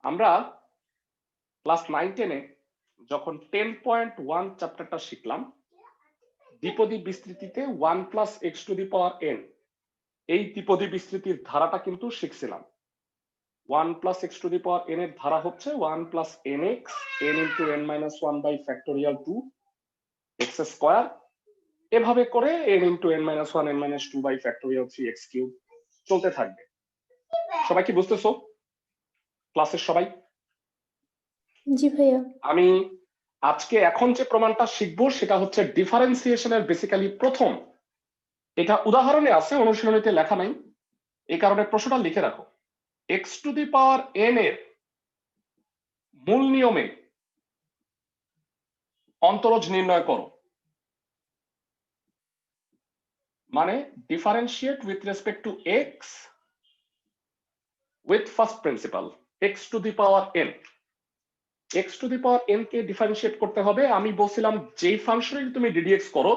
আমরা ক্লাস 9-10-এ যখন 10.1 চ্যাপ্টারটা শিখলাম, দ্বিপদী বিস্তৃতিতে 1 plus x to the power n, এই দ্বিপদী বিস্তৃতির ধারাটা কিন্তু শিখছিলাম। 1 plus x to the power n এর ধারা হচ্ছে 1 plus n x n into n minus 1 by factorial 2 x square, এভাবে করে n into n minus 1 n minus 2 by factorial 3 x cube চলতে থাকবে। সবাই কি বুঝতেছো ক্লাসের সবাই? জি ভাইয়া। আমি আজকে এখন যে প্রমাণটা শিখবো সেটা হচ্ছে ডিফারেন্সিয়েশনের বেসিক্যালি প্রথম। এটা উদাহরণে আছে, অনুশীলনীতে লেখা নাই, এই কারণে প্রশ্নটা লিখে রাখো। X to the power n এর মূল নিয়মে অন্তরজ নির্ণয় করো, মানে differentiate with respect to x with first principal x to the power N. X to the power N K differentiate করতে হবে। আমি বলছিলাম যেই ফাংশনে তুমি ডিডিএক্স করো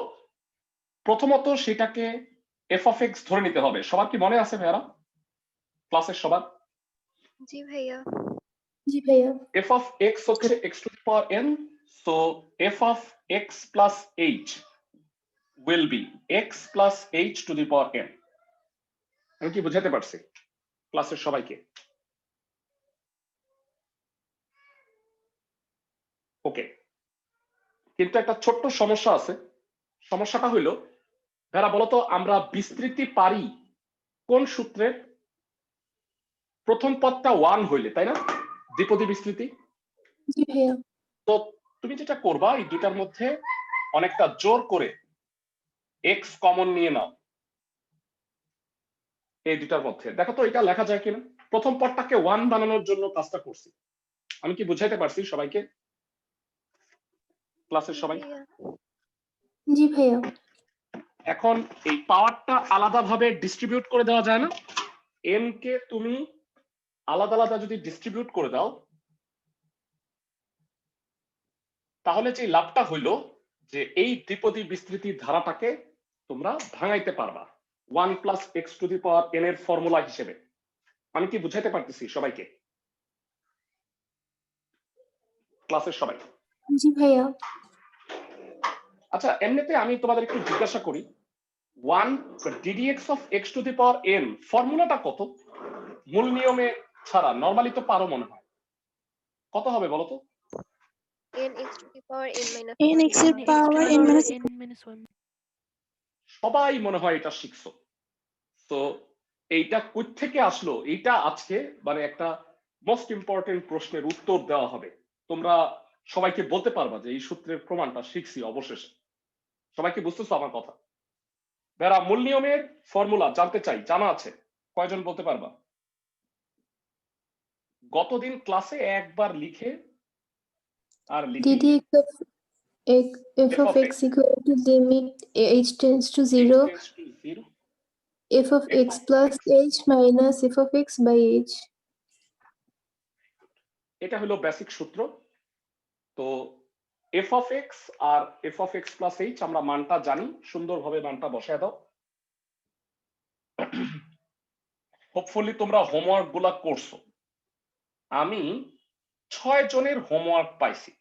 প্রথমত সেটাকে এফ অফ এক্স ধরে নিতে হবে। সবার কি মনে আছে ভাইয়ারা ক্লাসের সবার? জি ভাইয়া। জি ভাইয়া। এফ অফ এক্স হচ্ছে x to the power N, so F of x plus H will be x plus h to the power n। আমি কি বুঝাতে পারছি ক্লাসের সবাইকে? ওকে, কিন্তু একটা ছোট্ট সমস্যা আছে। সমস্যাটা হইলো, যারা বলতো আমরা বিস্তৃতি পারি কোন সূত্রে? প্রথম পদটা 1 হইলে, তাই না? দ্বিপদী বিস্তৃতি। জি ভাইয়া। তো তুমি যেটা করবা এই দুটার মধ্যে অনেকটা জোর করে x কমন নিয়ে নাও। এই দুটার মধ্যে দেখো তো এটা লেখা যায় কিনা। প্রথম পদটাকে 1 বানানোর জন্য কাজটা করছি। আমি কি বুঝাইতে পারছি সবাইকে ক্লাসের সবাই? জি ভাইয়া। এখন এই পাওয়ারটা আলাদাভাবে ডিস্ট্রিবিউট করে দেওয়া যায় না? এন কে তুমি আলাদা আলাদা যদি ডিস্ট্রিবিউট করে দাও তাহলে যে লাভটা হইলো যে এই দ্বিপদী বিস্তৃতির ধারাটাকে তোমরা ভাঙাইতে পারবা 1 plus x to the power n এর ফর্মুলা হিসেবে। আমি কি বুঝাইতে পারতেছি সবাইকে ক্লাসের সবাই? জি ভাইয়া। আচ্ছা, এমনিতে আমি তোমাদের একটু জিজ্ঞাসা করি, 1 ddx of x to the power n ফর্মুলাটা কত? মূল নিয়মে ছাড়া নরমালি তো পারো মনে হয়। কত হবে বলো তো? nx to the power n minus nx এর পাওয়ার n minus 1। সবাই মনে হয় এটা শিখছো। তো এইটা কই থেকে আসলো? এইটা আজকে মানে একটা মোস্ট ইম্পর্টেন্ট প্রশ্নের উত্তর দেওয়া হবে। তোমরা সবাইকে বলতে পারবা যে এই সূত্রের প্রমাণটা শিখছি অবশেষে। সবাইকে বুঝতেছো আমার কথা? যারা মূল নিয়মের ফর্মুলা জানতে চাই, জানা আছে কয়জন বলতে পারবা? গতদিন ক্লাসে একবার লিখে আর লিখে ddx of f of x equal to limit h tends to 0 f of x plus h minus f of x by h। এটা হলো বেসিক সূত্র। তো এফ অফ এক্স আর f of x plus h আমরা মানটা জানি, সুন্দরভাবে মানটা বসায় দাও। হোপফুলি তোমরা হোমওয়ার্ক গুলা করছো। আমি 6 জনের হোমওয়ার্ক পাইছি।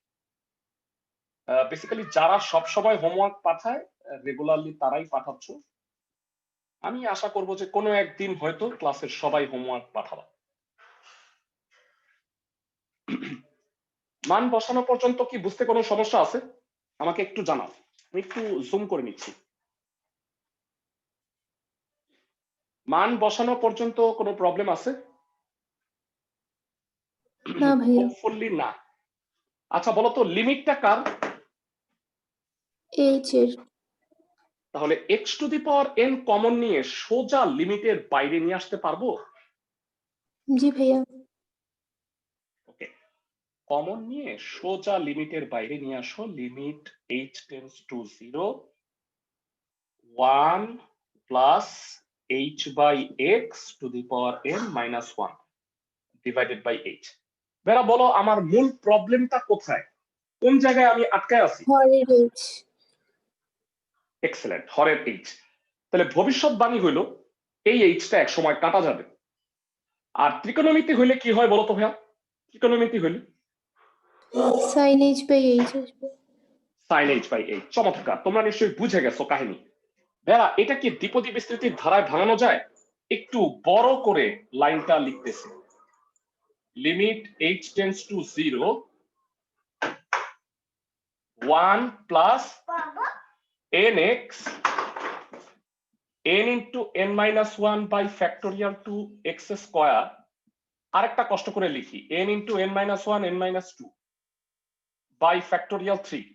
বেসিক্যালি যারা সব সময় হোমওয়ার্ক পাঠায় রেগুলারলি তারাই পাঠাচ্ছ। আমি আশা করব যে কোনো একদিন হয়তো ক্লাসের সবাই হোমওয়ার্ক পাঠাবা। মান বসানো পর্যন্ত কি বুঝতে কোনো সমস্যা আছে? আমাকে একটু জানাও, আমি একটু জুম করে নিচ্ছি। মান বসানো পর্যন্ত কোনো প্রবলেম আছে? না ভাইয়া। হোপফুলি না। আচ্ছা বলো তো লিমিটটা কার? h এর। তাহলে x to the power n common নিয়ে সোজা লিমিটের বাইরে নিয়ে আসতে পারবো? জি ভাইয়া। ওকে, কমন নিয়ে সোজা লিমিটের বাইরে নিয়ে আসো। Limit h tends to 0 1 plus h by x to the power n minus 1 divided by h। বেরা বলো আমার মূল প্রবলেমটা কোথায়, কোন জায়গায় আমি আটকায় আছি? হরের h। এক্সেলেন্ট, হরের h। তাহলে ভবিষ্যৎবাণী হইলো এই এইচটা এক সময় কাটা যাবে। আর ত্রিকোণমিতি হইলে কি হয় বলতো ভাইয়া? ত্রিকোণমিতি হইল sin h by h আসবে। sin h by h। চমৎকার, তোমরা নিশ্চয়ই বুঝে গেছো কাহিনী। ভাইয়া এটা কি দ্বিপদী বিস্তৃতির ধারায় ভাঙানো যায়? একটু বড় করে লাইনটা লিখতেছি। Limit h tends to 0 1 plus nx n into n minus 1 by factorial two x square. আরেকটা কষ্ট করে লিখি, n into n minus 1 n minus 2 by factorial 3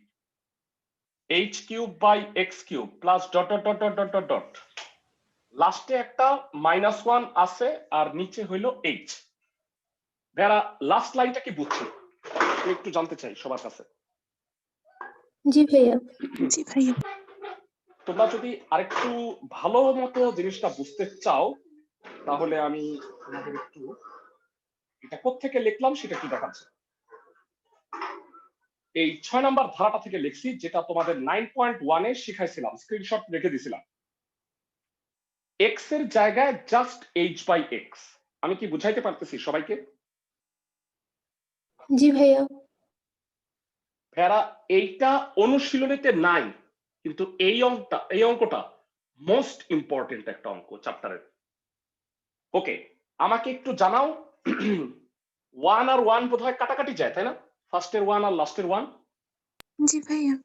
h cube by x cube plus dot dot dot dot dot dot. লাস্টে একটা minus 1 আছে আর নিচে হইল h। ভাইয়া লাস্ট লাইনটা কি বুঝছো? আমি একটু জানতে চাই সবার কাছে। জি ভাইয়া। জি ভাইয়া। তোমরা যদি আরেকটু ভালো মতো জিনিসটা বুঝতে চাও তাহলে আমি তোমাদের একটু এটা কোত্থেকে লিখলাম সেটা একটু দেখাচ্ছি। এই 6 নাম্বার ধারাটা থেকে লিখছি, যেটা তোমাদের 9.1 এ শিখাইছিলাম, স্ক্রিনশট রেখে দিছিলাম। x এর জায়গায় জাস্ট h বাই x। আমি কি বুঝাইতে পারতেছি সবাইকে? জি ভাইয়া। ভাইয়ারা এইটা অনুশীলনীতে নাই, কিন্তু এই অঙ্কটা মোস্ট ইম্পর্টেন্ট একটা অঙ্ক চ্যাপ্টারের। ওকে, আমাকে একটু জানাও, 1 আর 1 বোধহয় কাটাকাটি যায়, তাই না? ফার্স্টের 1 আর লাস্টের 1। জি ভাইয়া।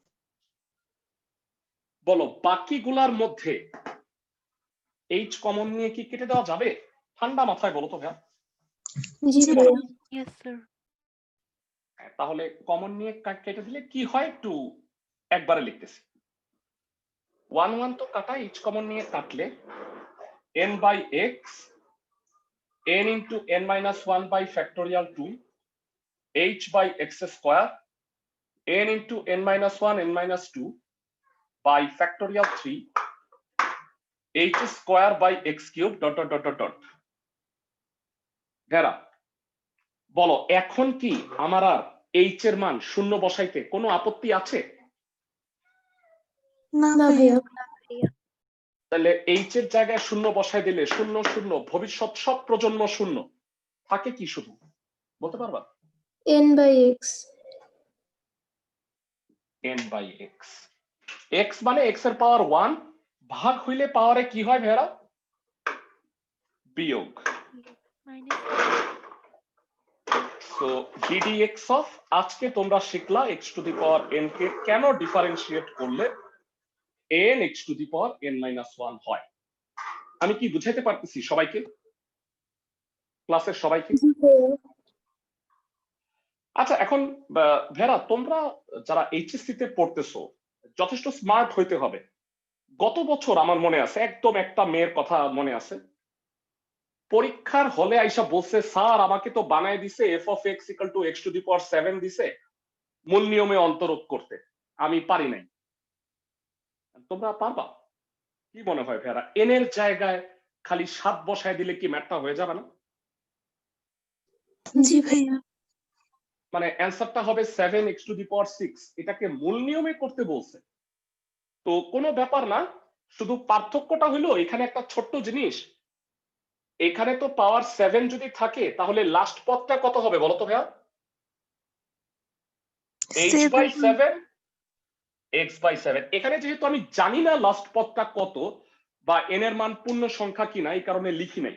বলো বাকিগুলার মধ্যে h কমন নিয়ে কি কেটে দেওয়া যাবে? ঠান্ডা মাথায় বলো তো ভাইয়া। জি ভাইয়া। Yes, sir. তাহলে কমন নিয়ে কেটে দিলে কি হয় একটু একবারে লিখতেছি। 1 1 তো কাটা, h কমন নিয়ে কাটলে n by x n into n minus 1 by factorial 2 h by x square n into n minus 1 n minus 2 by factorial 3 h square by x cube dot dot dot dot. ভেরা বলো এখন কি আমার আর h এর মান শূন্য বসাইতে কোনো আপত্তি আছে? না না ভাইয়া। ভাইয়া। তাহলে h এর জায়গায় শূন্য বসাই দিলে শূন্য শূন্য, ভবিষ্যৎ সব প্রজন্ম শূন্য, থাকে কি শুধু বলতে পারবা? n by x। n by x। x মানে x এর পাওয়ার 1 ভাগ হইলে পাওয়ারে কি হয় ভেরা? বিয়োগ। সো ddx অফ, আজকে তোমরা শিখলা x to the power n কে কেন ডিফারেন্সিয়েট করলে n x to the power n minus 1 হয়। আমি কি বুঝাইতে পারতেছি সবাইকে, ক্লাসের সবাইকে? জি ভাইয়া। আচ্ছা এখন ভেরা তোমরা যারা এইচএসসি তে পড়তেছো যথেষ্ট স্মার্ট হইতে হবে। গত বছর আমার মনে আছে একদম একটা মেয়ের কথা মনে আছে, পরীক্ষার হলে আইসা বলছে স্যার আমাকে তো বানায় দিছে f of x equal to x to the power 7 দিছে মূল নিয়মে অন্তরোধ করতে, আমি পারি নাই। তোমরা পারবা? কি মনে হয় ভেরা n এর জায়গায় খালি 7 বসায় দিলে কি ম্যাথটা হয়ে যাবে না? জি ভাইয়া। মানে অ্যান্সারটা হবে 7 x to the power 6, এটাকে মূল নিয়মে করতে বলছে। তো কোনো ব্যাপার না, শুধু পার্থক্যটা হলো এখানে একটা ছোট্ট জিনিস, এখানে তো পাওয়ার 7 যদি থাকে তাহলে লাস্ট পদটা কত হবে বলো তো ভাইয়া? h by 7 x by 7। এখানে যেহেতু আমি জানি না লাস্ট পদটা কত বা n এর মান পূর্ণ সংখ্যা কিনা, এই কারণে লিখি নাই।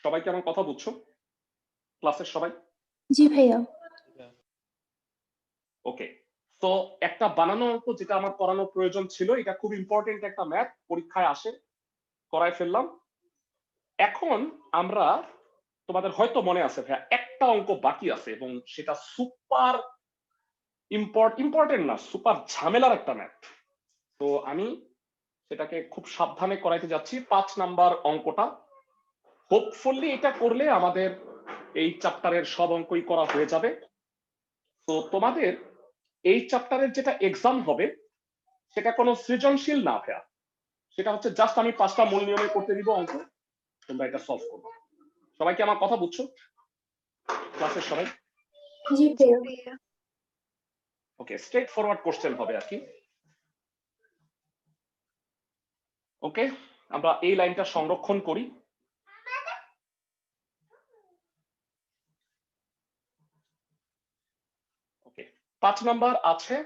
সবাই কি আমার কথা বুঝছো ক্লাসের সবাই? জি ভাইয়া। ওকে, তো একটা বানানো অঙ্ক যেটা আমার করানো প্রয়োজন ছিল, এটা খুব ইম্পর্টেন্ট একটা ম্যাথ, পরীক্ষায় আসে, করায় ফেললাম। এখন আমরা তোমাদের হয়তো মনে আছে ভাইয়া একটা অঙ্ক বাকি আছে এবং সেটা সুপার ইম্পর্টেন্ট না, সুপার ঝামেলার একটা ম্যাথ। তো আমি সেটাকে খুব সাবধানে করাইতে যাচ্ছি। 5 নাম্বার অঙ্কটা, হোপফুলি এটা করলে আমাদের এই চ্যাপ্টারের সব অঙ্কই করা হয়ে যাবে। তো তোমাদের এই চ্যাপ্টারের যেটা এক্সাম হবে সেটা কোনো সৃজনশীল না ভাইয়া, সেটা হচ্ছে জাস্ট আমি 5টা মূল নিয়মে করতে দিব অঙ্ক, তোমরা এটা সলভ করবে। সবাই কি আমার কথা বুঝছো ক্লাসের সবাই? জি ভাইয়া। ভাইয়া। ওকে, স্ট্রেট ফরওয়ার্ড কোশ্চেন হবে আর কি। ওকে, আমরা এই লাইনটা সংরক্ষণ করি। 5 নাম্বার আছে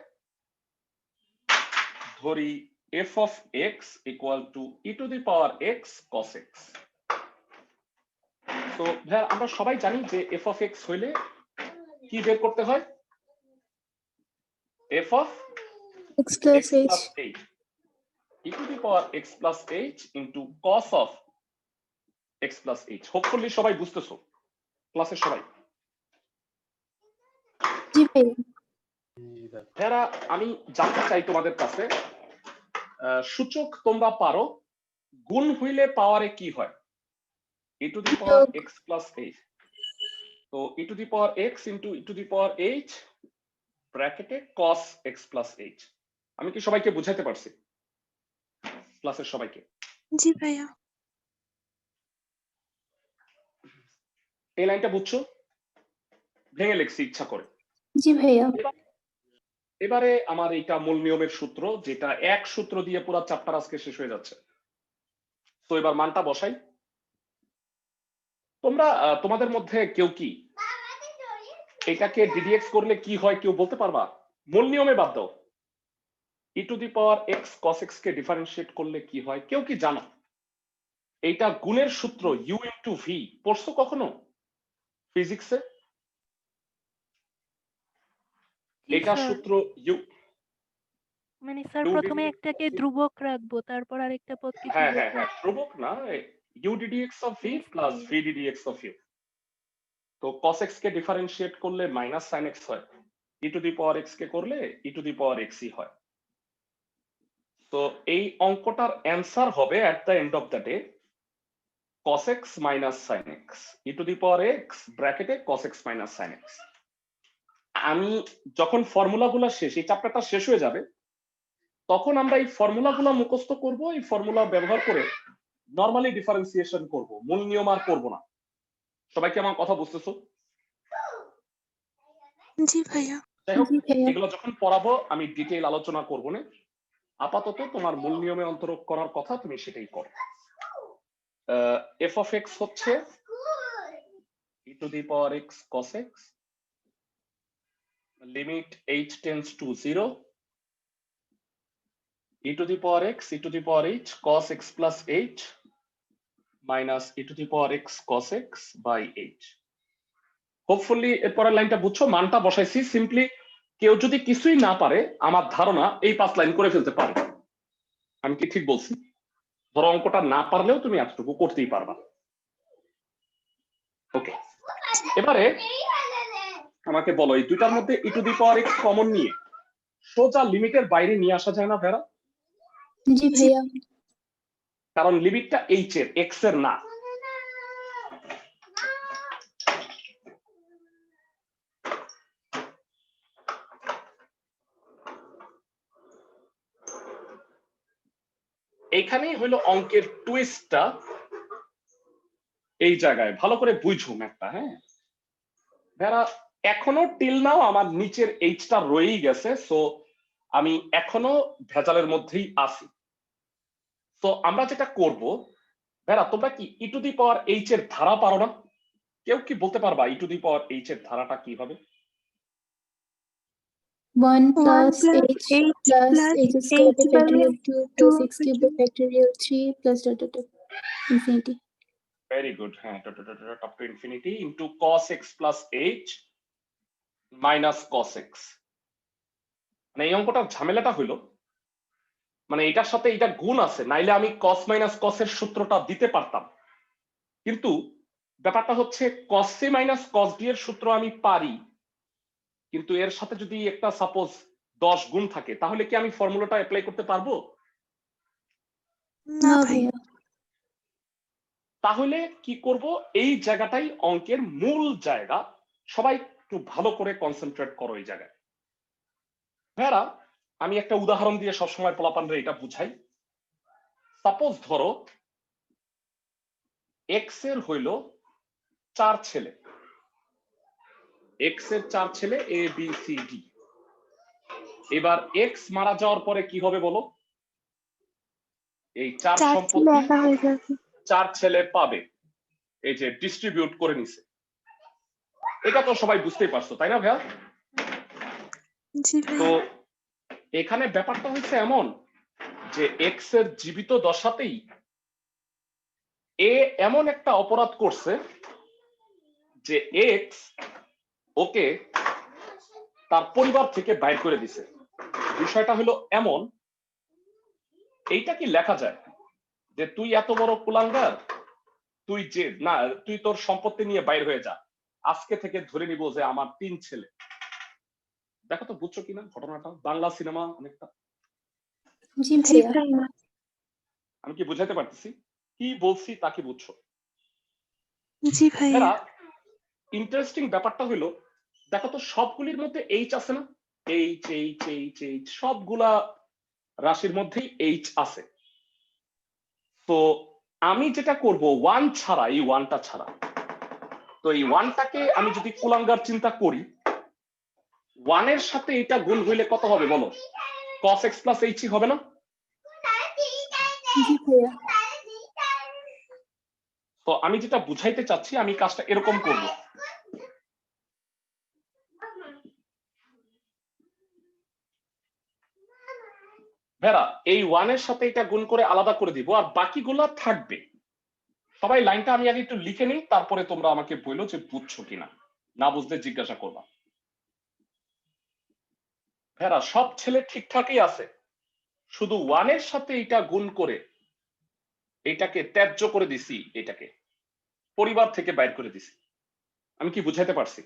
ধরি f of x equal to e to the power x cos x। তো ভাইয়া আমরা সবাই জানি যে f of x হইলে কি বের করতে হয়, f of X plus x H. plus h e to the power x plus h into cos of x plus h। Hopefully সবাই বুঝতেছো ক্লাসের সবাই? জি ভাইয়া। ভাইয়ারা আমি জানতে চাই তোমাদের কাছে সূচক তোমরা পারো, গুণ হইলে পাওয়ারে কি হয়? e to the power যোগ। x plus h। তো e to the power x into e to the power h ব্র্যাকেটে cos x plus h। আমি কি সবাইকে বুঝাইতে পারছি ক্লাসের সবাইকে? জি ভাইয়া। এই লাইনটা বুঝছো? ভেঙে লিখছি ইচ্ছা করে। জি ভাইয়া। এবারে আমার এইটা মূল নিয়মের সূত্র, যেটা এক সূত্র দিয়ে পুরো চ্যাপ্টার আজকে শেষ হয়ে যাচ্ছে। তো এবার মানটা বসাই। তোমরা তোমাদের মধ্যে কেউ কি এটাকে ডিডিএক্স করলে কি হয় কেউ বলতে পারবা? মূল নিয়মে বাদ দাও, e to the power x cos x K differentiate করলে কি হয় কেউ কি জানো? এইটা গুণের সূত্র u into v, পড়ছো কখনো ফিজিক্সে? এটা সূত্র u মানে স্যার u প্রথমে ddx একটাকে of v। ধ্রুবক রাখবো, তারপর আরেকটা পদকে হ্যাঁ ধ্রুবক হ্যাঁ হ্যাঁ, রাখবো। ধ্রুবক না, u ddx of v plus v ddx of u। তো cos x কে ডিফারেন্সিয়েট করলে মাইনাস sin x হয়, e to the power x কে করলে e to the power x ই হয়। তো এই অঙ্কটার অ্যান্সার হবে at the end of the day cos x minus sin x e to the power x ব্র্যাকেটে cos x minus sin x। আমি যখন ফর্মুলাগুলো শেষ, এই চ্যাপ্টারটা শেষ হয়ে যাবে, তখন আমরা এই ফর্মুলাগুলো মুখস্থ করব, এই ফর্মুলা ব্যবহার করে নরমালি ডিফারেন্সিয়েশন করব, মূল নিয়ম আর করব না। সবাই কি আমার কথা বুঝতেছো? জি ভাইয়া। যাই হোক, জি ভাইয়া। এগুলো যখন পড়াবো আমি ডিটেইল আলোচনা করব না, আপাতত তোমার মূল নিয়মে অন্তরক করার কথা তুমি সেটাই করো। f of x হচ্ছে e to the power x cos x limit h tends to 0 e to the power x e to the power h cos x plus h minus e to the power x cos x by h। Hopefully এরপরের লাইনটা বুঝছো, মানটা বসাইছি simply. কেউ যদি কিছুই না পারে, আমার ধারণা এই 5 লাইন করে ফেলতে পারে। আমি কি ঠিক বলছি? ধরো অঙ্কটা না পারলেও তুমি এতটুকু করতেই পারবা। ওকে, এবারে আমাকে বলো এই দুইটার মধ্যে e to the power x common নিয়ে সোজা লিমিটের বাইরে নিয়ে আসা যায় না ভেড়া? জি ভাইয়া। কারণ লিমিটটা h এর, x এর না। এইখানেই হইলো অঙ্কের টুইস্টটা, এই জায়গায় ভালো করে বুঝো ম্যাথটা। হ্যাঁ ভেড়া, এখনো টিল নাও আমার নিচের এইচটা রয়েই গেছে, সো আমি এখনো ভেজালের মধ্যেই আছি। তো আমরা যেটা করব ভেড়া, তোমরা কি ই টু দি পাওয়ার এইচ এর ধারা পারো না? কেউ কি বলতে পারবা ই টু দি পাওয়ার এইচ এর ধারাটা কি হবে? 1 plus plus h plus h square by factorial 2 plus x cube by factorial 3 plus dot dot dot infinity. Very good. হ্যাঁ, top to infinity into cos x plus h minus cos x। মানে এই অঙ্কটার ঝামেলাটা হইলো, মানে এটার সাথে এটা গুণ আছে, নাইলে আমি cos মাইনাস cos এর সূত্রটা দিতে পারতাম। কিন্তু ব্যাপারটা হচ্ছে cos c minus cos d এর সূত্র আমি পারি, কিন্তু এর সাথে যদি একটা সাপোজ 10 গুণ থাকে, তাহলে কি আমি ফর্মুলাটা অ্যাপ্লাই করতে পারবো? না না ভাইয়া। ভাইয়া। তাহলে কি করব, এই জায়গাটাই অঙ্কের মূল জায়গা। সবাই একটু ভালো করে কনসেন্ট্রেট করো এই জায়গায়। ভাইরা, আমি একটা উদাহরণ দিয়ে সবসময় পোলাপানরে এটা বুঝাই। সাপোজ ধরো এক্স এর হইল 4 ছেলে, এক্স এর 4 ছেলে এ বি সি ডি। এবার এক্স মারা যাওয়ার পরে কি হবে বলো? এই 4 সম্পত্তি 4 ছেলে পাবে, এই যে ডিস্ট্রিবিউট করে নিছে। এটা তো সবাই বুঝতেই পারছো তাই না ভাইয়া? জি তো ভাইয়া। এখানে ব্যাপারটা হচ্ছে এমন যে এক্স এর জীবিত দশাতেই এ এমন একটা অপরাধ করছে যে এক্স ওকে তার পরিবার থেকে বাইর করে দিছে। বিষয়টা হলো এমন, এইটা কি লেখা যায় যে তুই এত বড় কুলাঙ্গার, তুই যে না তুই তোর সম্পত্তি নিয়ে বাইর হয়ে যা, আজকে থেকে ধরে নিব যে আমার 3 ছেলে। দেখো তো বুঝছো কিনা ঘটনাটা, বাংলা সিনেমা অনেকটা। জি জি ভাইয়া। ভাইয়া। আমি কি বুঝাতে পারতেছি? কি বলছি তা কি বুঝছো? জি ভাইয়া। এরা ইন্টারেস্টিং ব্যাপারটা হলো, দেখো তো সবগুলির মধ্যে এইচ আছে না, এইচ এইচ এইচ এইচ, সবগুলা রাশির মধ্যেই এইচ আছে। তো আমি যেটা করব ওয়ান ছাড়া, এই ওয়ানটা ছাড়া, তো এই ওয়ানটাকে আমি যদি কুলাঙ্গার চিন্তা করি, ওয়ানের সাথে এটা গুণ হইলে কত হবে বলো? cos x প্লাস এইচ হবে না? জি ভাইয়া। তো আমি যেটা বুঝাইতে চাচ্ছি, আমি কাজটা এরকম করব। ভেরা এই ওয়ানের সাথে এটা গুণ করে আলাদা করে দিব, আর বাকিগুলা থাকবে। সবাই লাইনটা আমি আগে একটু লিখে নিই, তারপরে তোমরা আমাকে বললো যে বুঝছো কিনা, না বুঝলে জিজ্ঞাসা করবা। ভেরা সব ছেলে ঠিকঠাকই আছে, শুধু ওয়ানের সাথে এটা গুণ করে এটাকে ত্যায্য করে দিছি, এটাকে পরিবার থেকে বাইর করে দিছি। আমি কি বুঝাইতে পারছি?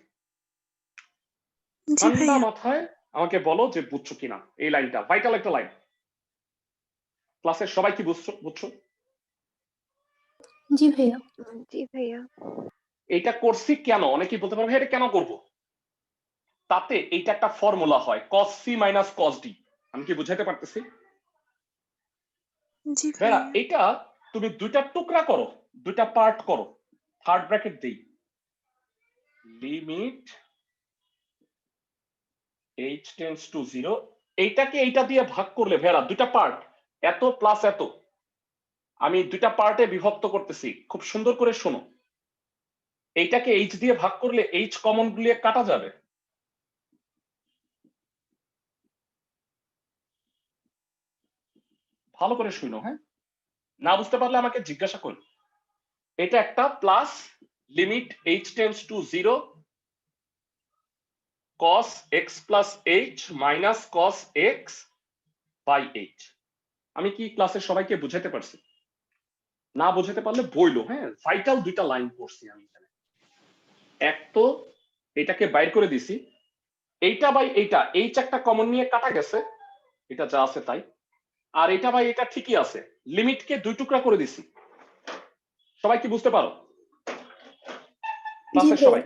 জি ঠান্ডা ভাইয়া। মাথায় আমাকে বলো যে বুঝছো কিনা। এই লাইনটা ভাইটাল একটা লাইন। ক্লাসের সবাই কি বুঝছো? বুঝছো? জি ভাইয়া। জি ভাইয়া। এইটা করছি কেন? অনেকেই বলতে পারবে এটা কেন করব? তাতে এইটা একটা ফর্মুলা হয় cos c minus cos d। আমি কি বুঝাইতে পারতেছি? জি ভেরা ভাইয়া। এটা তুমি দুইটা টুকরা করো, দুইটা পার্ট করো, থার্ড ব্র্যাকেট দেই, লিমিট h টেন্ডস টু 0, এইটাকে এইটা দিয়ে ভাগ করলে ভেরা দুইটা পার্ট, এত প্লাস এত, আমি দুইটা পার্টে বিভক্ত করতেছি, খুব সুন্দর করে শোনো। এইটাকে h দিয়ে ভাগ করলে h কমন গুলিয়ে কাটা যাবে। ভালো করে শুনো, হ্যাঁ? না বুঝতে পারলে আমাকে জিজ্ঞাসা করুন। এটা একটা plus limit h tends to 0 cos x plus h minus cos x by h। আমি কি ক্লাসের সবাইকে বুঝাতে পারছি? না বুঝাতে পারলে বইলো, হ্যাঁ? ভাইটাল দুইটা লাইন পড়ছি আমি এখানে। এক তো এটাকে বাইর করে দিছি, এইটা বাই এইটা এইচ একটা কমন নিয়ে কাটা গেছে, এটা যা আছে তাই। আর এটা বাই এটা ঠিকই আছে, লিমিটকে দুই টুকরা করে দিছি। সবাই কি বুঝতে পারো? জি ক্লাসের ভাইয়া। সবাই?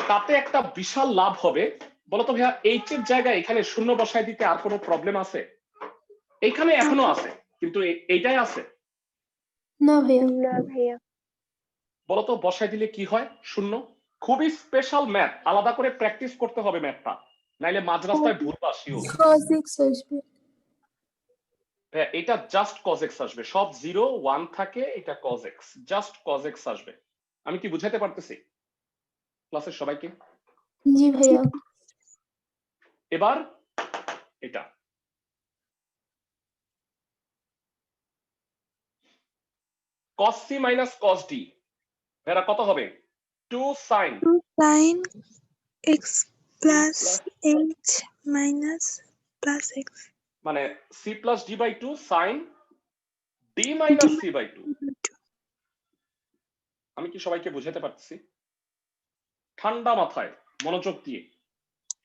তাতে একটা বিশাল লাভ হবে। বলতো ভাইয়া এইচ এর জায়গায় এখানে শূন্য বসায় দিতে আর কোনো প্রবলেম আছে? এইখানে এখনো আছে, কিন্তু এইটাই আছে। না ভাইয়া। না ভাইয়া। বলতো বসায় দিলে কি হয়? শূন্য। খুবই স্পেশাল ম্যাথ, আলাদা করে প্র্যাকটিস করতে হবে ম্যাথটা, নাইলে মাঝ রাস্তায় ভুলবা শিওর। cos x আসবে। এটা জাস্ট cos x আসবে, সব 0 1 থাকে, এটা cos x, just cos x আসবে। আমি কি বুঝাইতে পারতেছি ক্লাসের সবাইকে? জি ভাইয়া। এবার এটা cos c minus cos d, এরা কত হবে? 2 sin sin x plus plus h minus plus x মানে c plus d by 2 sin d d minus c minus by 2। আমি কি সবাইকে বুঝাতে পারতেছি? ঠান্ডা মাথায় মনোযোগ দিয়ে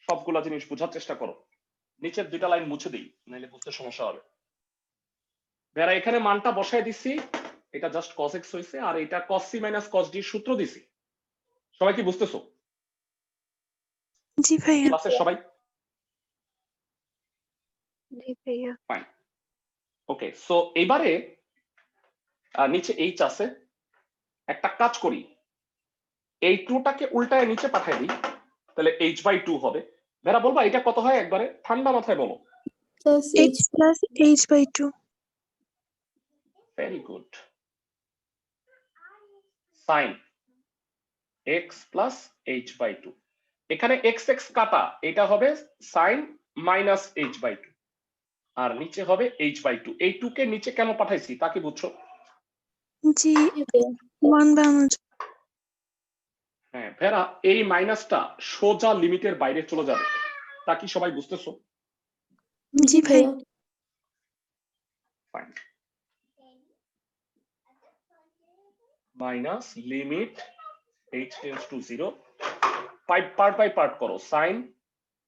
সবগুলা জিনিস বোঝার চেষ্টা করো। নিচের দুইটা লাইন মুছে দিই, নাইলে বুঝতে সমস্যা হবে। বেরা এখানে মানটা বসায় দিছি, এটা জাস্ট cos x হইছে, আর এটা cos c minus cos d সূত্র দিছি। সবাই কি বুঝতেছো? জি ভাইয়া। ক্লাসের সবাই? জি ভাইয়া। ফাইন, ওকে। সো এবারে নিচে h আছে, একটা কাজ করি, এই 2টাকে উল্টায় নিচে পাঠাই দিই, তাহলে h বাই 2 হবে। বেরা বলবা এটা কত হয় একবারে ঠান্ডা মাথায় বলো? Plus x plus h by 2 very good. sin x plus h by 2। এখানে এক্স এক্স কাটা, এটা হবে sine minus h by two, আর নিচে হবে এইচ বাই টু। এই টু কে নিচে কেন পাঠাইছি তা কি বুঝছো? জি জি ভাইয়া। 1 বানানোর জন্য। হ্যাঁ ভেরা, এই মাইনাসটা সোজা লিমিটের বাইরে চলে যাবে, তা কি সবাই বুঝতেছো? জি ভাইয়া। Fine. Minus limit h tends to 0, part by part করো। Sine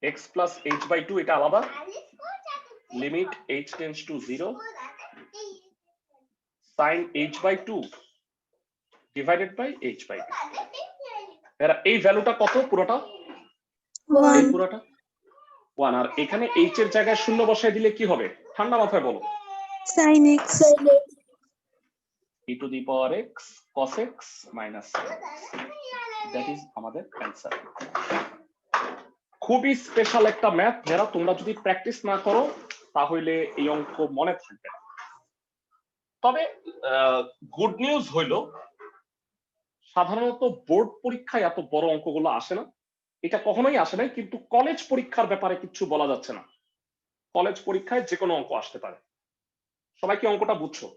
x plus h by two এটা আলাদা, limit h tends to 0, sine h by two divided by h by two. এরা এই ভ্যালুটা কত পুরোটা? এই 1 পুরোটা 1, আর এখানে h এর জায়গায় শূন্য বসায় দিলে কি হবে? ঠান্ডা মাথায় বলো। sin x Sin x e two the power x cos x minus that is আমাদের অ্যান্সার। খুবই স্পেশাল একটা ম্যাথ, যারা তোমরা যদি প্র্যাকটিস না করো তাহলে এই অঙ্ক মনে থাকবে না। তবে গুড নিউজ হইল, সাধারণত বোর্ড পরীক্ষায় এত বড় অঙ্কগুলো আসে না, এটা কখনোই আসে নাই, কিন্তু কলেজ পরীক্ষার ব্যাপারে কিছু বলা যাচ্ছে না। কলেজ পরীক্ষায় যে কোনো অঙ্ক আসতে পারে। সবাই কি অঙ্কটা বুঝছো?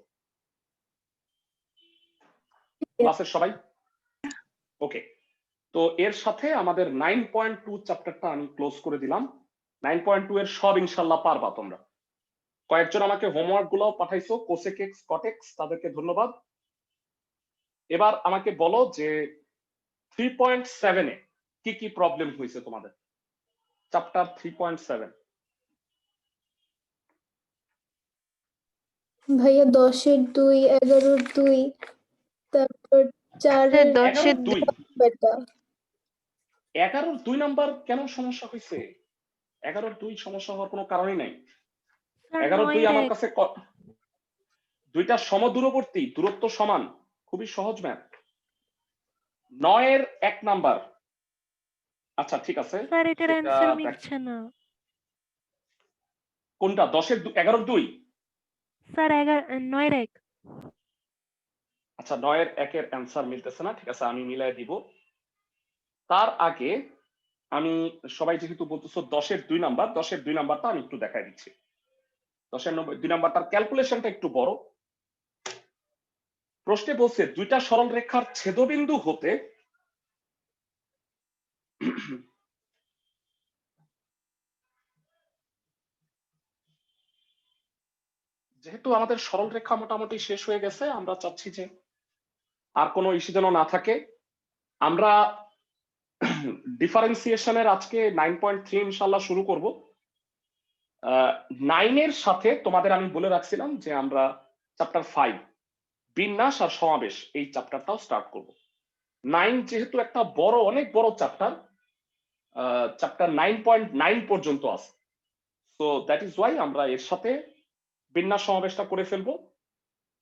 ক্লাসের সবাই ওকে? তো এর সাথে আমাদের 9.2 চ্যাপ্টারটা আমি ক্লোজ করে দিলাম। 9.2 এর সব ইনশাল্লাহ পারবা তোমরা। কয়েকজন আমাকে হোমওয়ার্ক গুলো পাঠাইছো, কোসেক এক্স কট এক্স, তাদেরকে ধন্যবাদ। এবার আমাকে বলো যে 3.7 এ কি কি প্রবলেম হয়েছে তোমাদের? চ্যাপ্টার 3.7 ভাইয়া 10-এর 2, 11-এর 2, তারপর 4-এর 10-এর 11-2 ব্যাটা। 11-2 নাম্বার কেন সমস্যা হয়েছে? 11-2 সমস্যা হওয়ার কোনো কারণই নাই। স্যার 11-2 আমার 9-এর 1। কাছে দুইটা সমদূরবর্তী, দূরত্ব সমান, খুবই সহজ ম্যাথ। 9-এর 1 নাম্বার, আচ্ছা ঠিক আছে, স্যার এটার সেটা অ্যান্সার দেখ- মিলছে না। কোনটা? 11-2? স্যার 9-এর 1। আচ্ছা 9-এর 1-এর অ্যান্সার মিলতেছে না, ঠিক আছে আমি মিলাই দিব। তার আগে আমি, সবাই যেহেতু বলতেছো 10-এর 2 নাম্বার, 10-এর 2 নাম্বারটা আমি একটু দেখাই দিচ্ছি। 10-এর 2 নাম্বারটার ক্যালকুলেশনটা একটু বড়। প্রশ্নে বলছে দুইটা সরল রেখার ছেদবিন্দু হতে যেহেতু আমাদের সরল রেখা মোটামুটি শেষ হয়ে গেছে, আমরা চাচ্ছি যে আর কোনো ইস্যু যেন না থাকে। আমরা ডিফারেন্সিয়েশনের আজকে 9.3 ইনশাল্লাহ শুরু করব। 9-এর সাথে তোমাদের আমি বলে রাখছিলাম যে আমরা চ্যাপ্টার 5 বিন্যাস আর সমাবেশ এই চ্যাপ্টারটাও স্টার্ট করব। 9 যেহেতু একটা বড়, অনেক বড় চ্যাপ্টার, চ্যাপ্টার 9.9 পর্যন্ত আছে, সো দ্যাট ইজ ওয়াই আমরা এর সাথে বিন্যাস সমাবেশটা করে ফেলবো।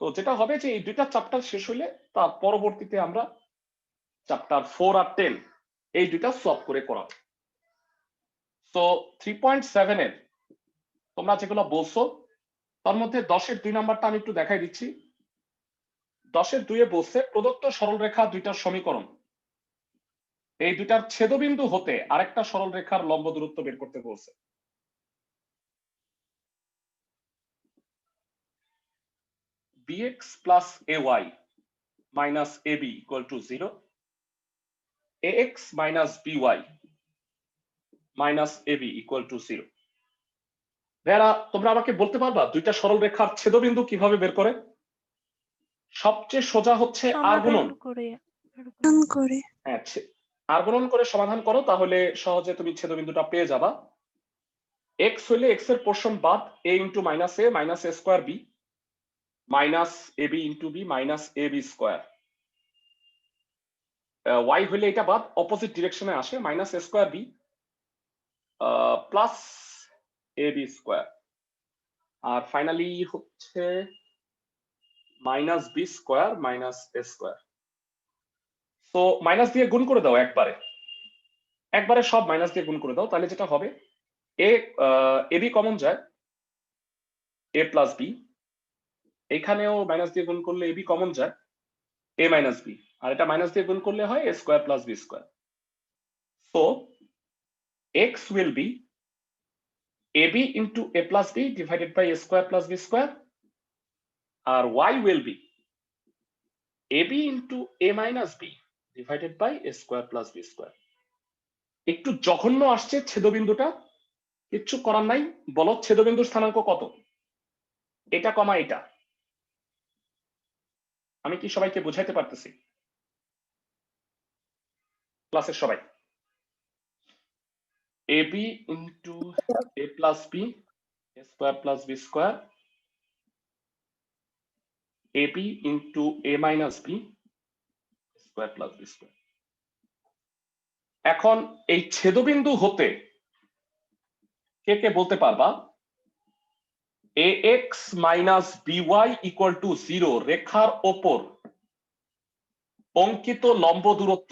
তো যেটা হবে যে এই দুইটা চ্যাপ্টার শেষ হইলে তার পরবর্তীতে আমরা চ্যাপ্টার 4 আর 10 এই দুইটা সলভ করে করাবো। তো 3.7 এর তোমরা যেগুলো বলছো তার মধ্যে 10-এর 2 নাম্বারটা আমি একটু দেখাই দিচ্ছি। 10-এর 2-এ বলছে প্রদত্ত সরলরেখা দুইটার সমীকরণ, এই দুইটার ছেদবিন্দু হতে আরেকটা সরল রেখার লম্ব দূরত্ব বের করতে বলছে। bx plus ay minus ab equal to 0, ax minus by minus ab equal to 0। ভাইয়ারা তোমরা আমাকে বলতে পারবা দুইটা সরল রেখার ছেদবিন্দু কিভাবে বের করে? সবচেয়ে সোজা হচ্ছে আর গুণন। সমাধান করে। গুণন করে হ্যাঁ, আর গুণন করে সমাধান করো, তাহলে সহজে তুমি ছেদবিন্দুটা পেয়ে যাবা। x হইলে x এর পোরশন বাদ, a into minus a minus a square B minus ab into B minus ab square. y হইলে এটা বাদ, অপোজিট ডিরেকশনে আসে, minus a square B plus ab square, আর ফাইনালি হচ্ছে minus B square minus a square. তো minus দিয়ে গুণ করে দাও, একবারে সব মাইনাস দিয়ে গুণ করে দাও, তাহলে যেটা হবে এবি কমন যায়, এ প্লাস বি, এইখানেও মাইনাস দিয়ে গুণ করলে এবি কমন যায়, এ মাইনাস বি, আর এটা মাইনাস দিয়ে গুণ করলে হয় এ স্কোয়ার প্লাস বি স্কোয়ার। তো x will be ab into a plus b divided by a square plus b square, আর y will be ab into a minus b divided by a square plus b square. একটু জঘন্য আসছে ছেদবিন্দুটা, কিচ্ছু করার নাই। বলো ছেদবিন্দুর স্থানাঙ্ক কত? এটা কমা এটা। আমি কি সবাইকে বুঝাইতে পারতেছি? ক্লাসের সবাই ab into a plus b a square plus b square, ab into a minus b square plus b square. এখন এই ছেদবিন্দু হতে কে কে বলতে পারবা ax minus by equal to 0 রেখার ওপর অঙ্কিত লম্ব দূরত্ব?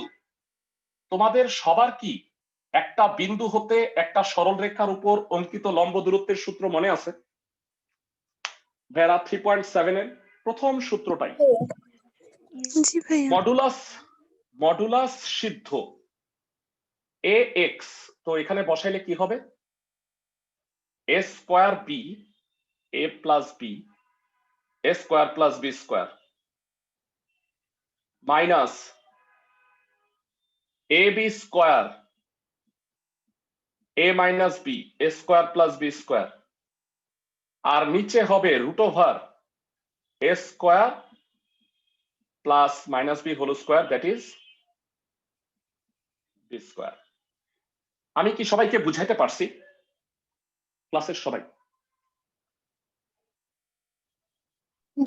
তোমাদের সবার কি একটা বিন্দু হতে একটা সরল রেখার উপর অঙ্কিত লম্ব দূরত্বের সূত্র মনে আছে? ভেরা 3.7 এর প্রথম সূত্রটাই জি ভাইয়া। মডুলাস সিদ্ধ ax, তো এখানে বসাইলে কি হবে? a square b a plus b a square plus b square minus ab square a minus b a square plus b square, আর নিচে হবে root over a square plus minus b whole square, that is b square. আমি কি সবাইকে বুঝাইতে পারছি? ক্লাসের সবাই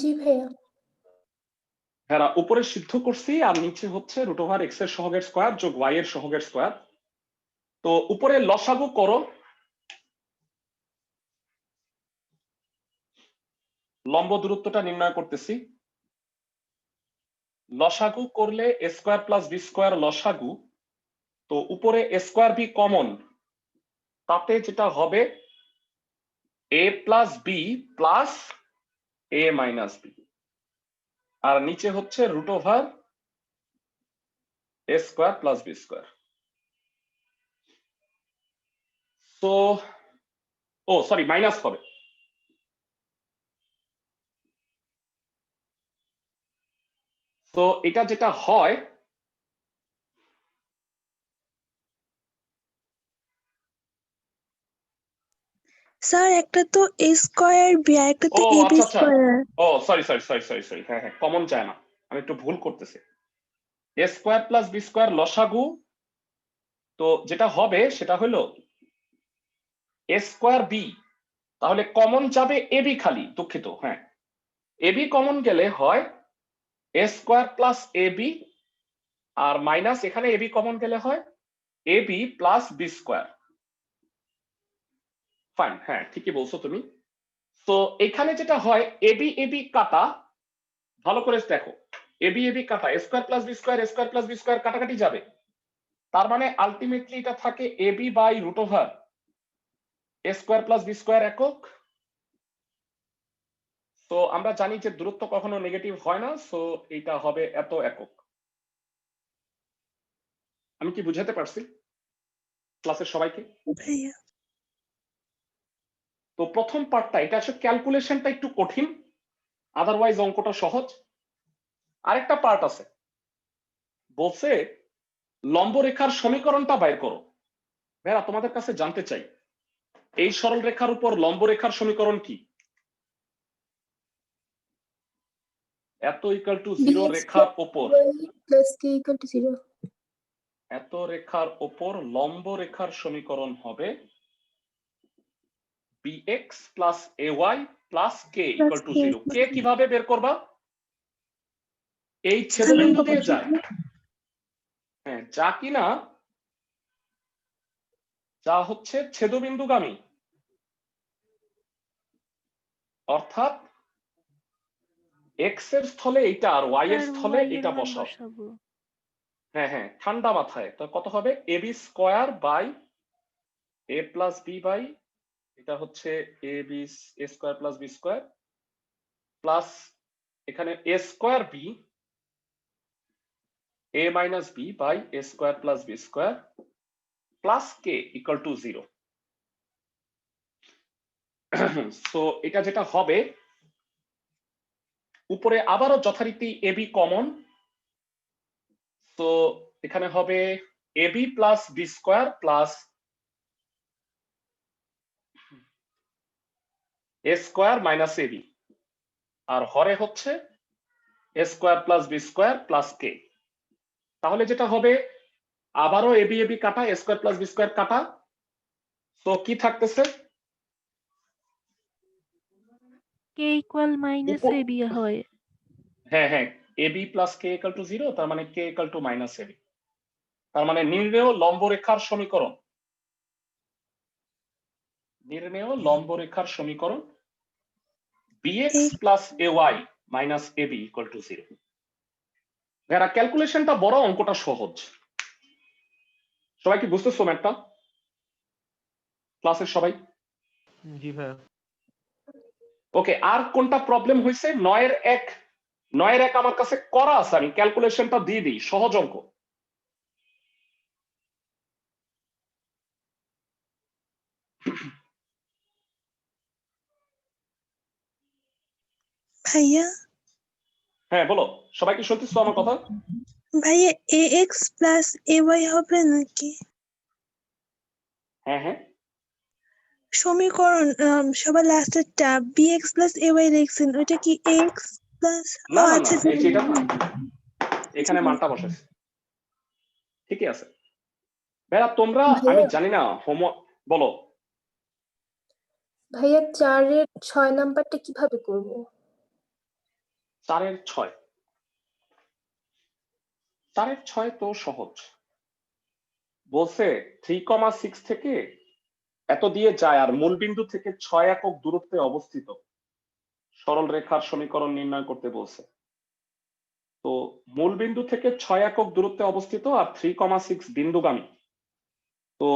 জি ভাইয়া। হ্যাঁ, উপরে সিদ্ধ করছি আর নিচে হচ্ছে রুট ওভার এক্স এর সহগের স্কয়ার যোগ ওয়াই এর সহগের স্কয়ার। তো উপরে লসাগু করো, লম্ব দূরত্বটা নির্ণয় করতেছি। লসাগু করলে এ স্কয়ার প্লাস বি স্কয়ার লসাগু, তো উপরে এ স্কয়ার বি কমন, তাতে যেটা হবে এ প্লাস বি প্লাস এ মাইনাস বি, আর নিচে হচ্ছে root over A square plus B square. তো ও সরি মাইনাস হবে। তো এটা যেটা হয় স্যার একটা তো a স্কয়ার বি আর একটা তো ও ab আচ্ছা আচ্ছা, স্কয়ার। ও sorry sorry sorry sorry sorry, হ্যাঁ হ্যাঁ কমন যায় না, আমি একটু ভুল করতেছি। A square plus B square লসাগু, তো যেটা হবে সেটা হলো এ স্কয়ার বি, তাহলে কমন যাবে এ বি খালি, দুঃখিত, হ্যাঁ এ বি কমন গেলে হয় A square plus A B, আর মাইনাস এখানে এ বি কমন গেলে হয় A B plus B square. Fine, হ্যাঁ ঠিকই বলছো তুমি। তো এখানে যেটা হয় এ বি কাটা, ভালো করে দেখো এ বি কাটা, A square plus B square কাটাকাটি যাবে, তার মানে আলটিমেটলি এটা থাকে A B by root over A square plus B square একক। তো আমরা জানি যে দূরত্ব কখনো নেগেটিভ হয় না, সো এটা হবে এত একক। আমি কি বুঝাতে পারছি ক্লাসের সবাইকে? ভাইয়া তো প্রথম পার্টটা এটা আসলে ক্যালকুলেশনটা একটু কঠিন, আদারওয়াইজ অঙ্কটা সহজ। আরেকটা পার্ট আছে, বলছে লম্ব রেখার সমীকরণটা বাইর করো। ভাইরা তোমাদের কাছে জানতে চাই এই সরল রেখার উপর লম্ব রেখার সমীকরণ কি? এত ইকুয়াল টু 0 রেখার উপর, প্লাস কে ইকুয়াল টু 0। এত রেখার উপর লম্ব রেখার সমীকরণ হবে bx plus ay plus k equal to 0। কে কিভাবে বের করবা? এই ছেদবিন্দু দিয়ে যায়, হ্যাঁ যা কিনা যা হচ্ছে ছেদবিন্দুগামী, অর্থাৎ এক্স এর স্থলে এইটা আর ওয়াই এর স্থলে এটা বসাও। হ্যাঁ হ্যাঁ ঠান্ডা মাথায়, তো কত হবে A B square by A plus B by, এটা হচ্ছে A B A square plus B square, plus এখানে A square B A minus B by A square plus B square, plus K equal to 0। So এটা যেটা হবে, উপরে আবারও যথারীতি AB common, তো এখানে হবে AB plus B square plus A square minus AB, আর হরে হচ্ছে A square plus B square plus K. তাহলে যেটা হবে আবারও এবি এবি কাটা, A square plus B square কাটা, তো কি থাকতেছে? কে ইকুয়াল মাইনাস উপ- এ বি হয়। হ্যাঁ হ্যাঁ, AB plus K equal to 0, তার মানে K equal to minus AB. তার মানে নির্ণেয় লম্বরেখার সমীকরণ, নির্ণেয় লম্বরেখার সমীকরণ bx plus ay minus ab equal to 0। যারা ক্যালকুলেশনটা বড়, অঙ্কটা সহজ। সবাই কি বুঝতেছো ম্যাথটা? ক্লাসের সবাই? জি ভাইয়া। ওকে, আর কোনটা প্রবলেম হয়েছে? 9-1, 9-1 আমার কাছে করা আছে, আমি ক্যালকুলেশনটা দিয়ে দিই, সহজ অঙ্ক। ভাইয়া হ্যাঁ বলো, সবাই কি শুনতেছো আমার কথা? ভাইয়া ax প্লাস ay হবে নাকি হ্যাঁ হ্যাঁ, সমীকরণ? সবার লাস্টেরটা bx প্লাস ay লিখছেন, ওইটা কি x প্লাস? না না না, আচ্ছা এই যে এটা না, এখানে মানটা বসেছে, ঠিকই আছে। ভাইয়া তোমরা, ভাইয়া? আমি জানি না হোমওয়ার্ক, বলো। ভাইয়া 4-এর 6 নাম্বারটা কিভাবে করব? 4-এর 6, 4-এর 6 তো সহজ। বলছে 3,6 থেকে এত দিয়ে যায়, আর মূল বিন্দু থেকে 6 একক দূরত্বে অবস্থিত সরল রেখার সমীকরণ নির্ণয় করতে বলছে। তো মূল বিন্দু থেকে 6 একক দূরত্বে অবস্থিত আর 3,6 বিন্দুগামী। তো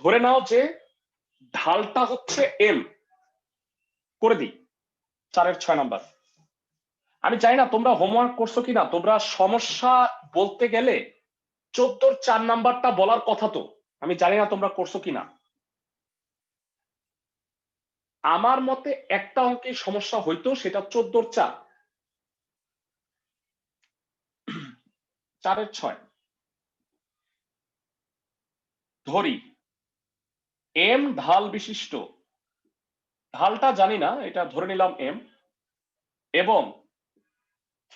ধরে নাও যে ঢালটা হচ্ছে এম, করে দিই 4-এর 6 নাম্বার। আমি জানি না তোমরা হোমওয়ার্ক করছো কিনা, তোমরা সমস্যা বলতে গেলে 14-র 4 নাম্বারটা বলার কথা, তো আমি জানি না তোমরা করছো কিনা। আমার মতে একটা অঙ্কে সমস্যা হইতো, সেটা 14-র 4, 4-এর 6 ধরি এম ঢাল বিশিষ্ট, ঢালটা জানি না, এটা ধরে নিলাম এম, এবং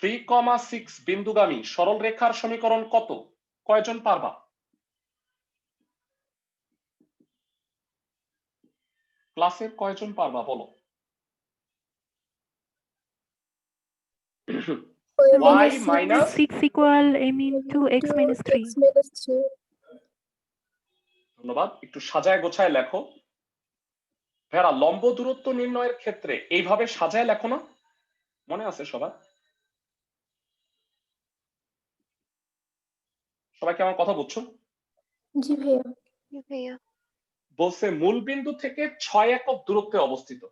3,6 বিন্দুগামী সরল রেখার সমীকরণ কত? কয়জন পারবা? ক্লাসের কয়জন পারবা বলো? y minus 6 equal m into x minus 3। x minus 3। ধন্যবাদ, একটু সাজায় গোছায় লেখো। ভেড়া, লম্ব দূরত্ব নির্ণয়ের ক্ষেত্রে এইভাবে সাজায় লেখো না, মনে আছে সবার? সবাই কি আমার কথা বুঝছো? জি ভাইয়া। জি ভাইয়া। বলছে মূল বিন্দু থেকে 6 একক দূরত্বে অবস্থিত।